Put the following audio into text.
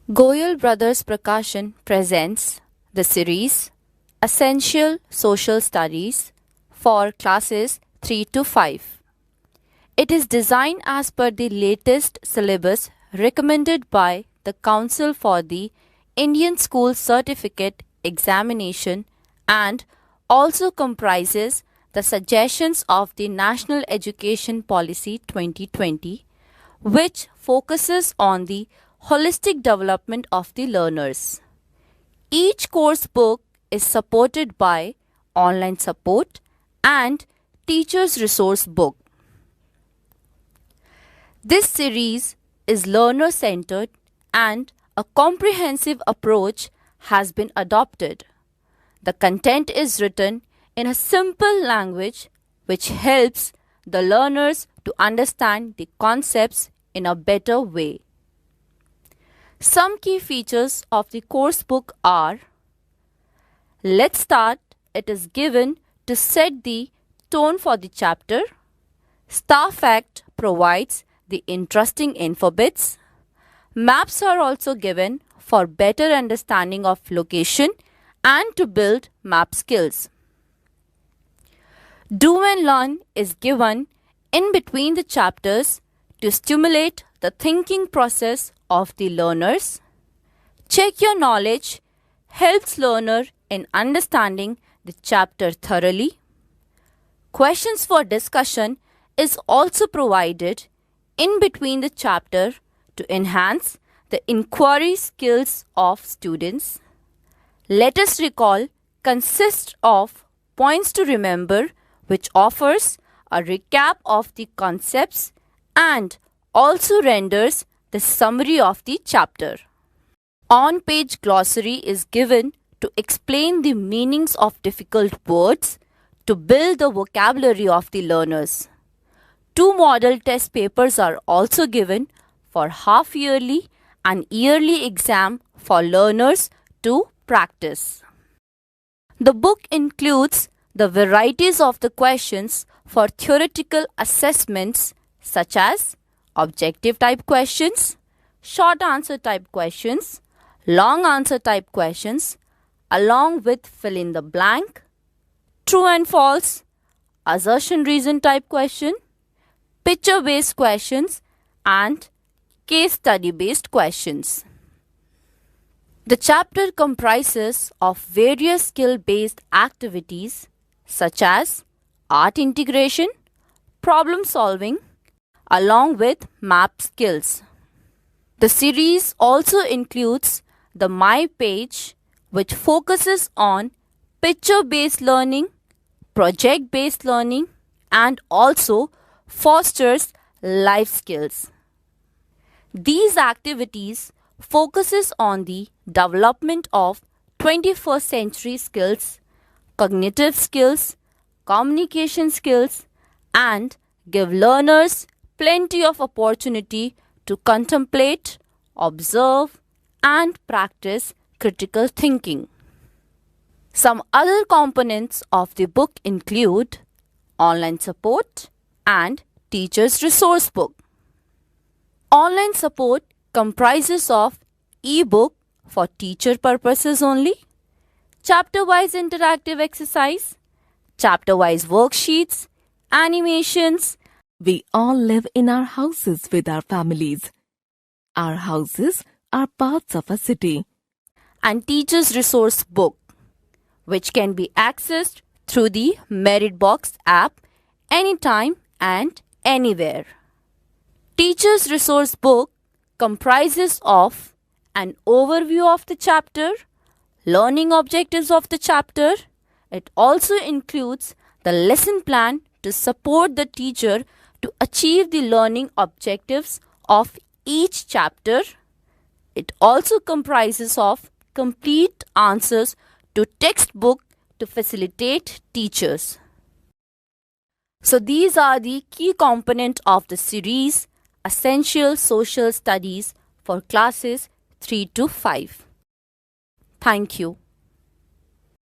Goyal Brothers Prakashan presents the series Essential Social Studies for classes 3 to 5. It is designed as per the latest syllabus recommended by the Council for the Indian School Certificate Examination and also comprises the suggestions of the National Education Policy 2020, which focuses on the holistic development of the learners. Each course book is supported by online support and teacher's resource book. This series is learner-centered and a comprehensive approach has been adopted. The content is written in a simple language which helps the learners to understand the concepts in a better way. Some key features of the course book are: let's start. It is given to set the tone for the chapter. Star Fact provides the interesting info bits. Maps are also given for better understanding of location and to build map skills. Do and learn is given in between the chapters to stimulate the thinking process of the learners. Check your knowledge helps learner in understanding the chapter thoroughly. Questions for discussion is also provided in between the chapter to enhance the inquiry skills of students. Let us recall consists of points to remember, which offers a recap of the concepts and also renders the summary of the chapter. On-page glossary is given to explain the meanings of difficult words to build the vocabulary of the learners. 2 model test papers are also given for half-yearly and yearly exam for learners to practice. The book includes the varieties of the questions for theoretical assessments such as objective type questions, short answer type questions, long answer type questions, along with fill in the blank, true and false, assertion reason type question, picture based questions, and case study based questions. The chapter comprises of various skill based activities such as art integration, problem solving, along with map skills. The series also includes the My Page, which focuses on picture-based learning, project-based learning, and also fosters life skills. These activities focuses on the development of 21st century skills, cognitive skills, communication skills, and give learners plenty of opportunity to contemplate, observe, and practice critical thinking. Some other components of the book include online support and teacher's resource book. Online support comprises of e-book for teacher purposes only, chapter-wise interactive exercise, chapter-wise worksheets, animations. We all live in our houses with our families. Our houses are parts of a city. And teacher's resource book, which can be accessed through the Merit Box app anytime and anywhere. Teacher's resource book comprises of an overview of the chapter, learning objectives of the chapter. It also includes the lesson plan to support the teacher to achieve the learning objectives of each chapter. It also comprises of complete answers to textbook to facilitate teachers. So these are the key components of the series Essential Social Studies for classes 3 to 5. Thank you.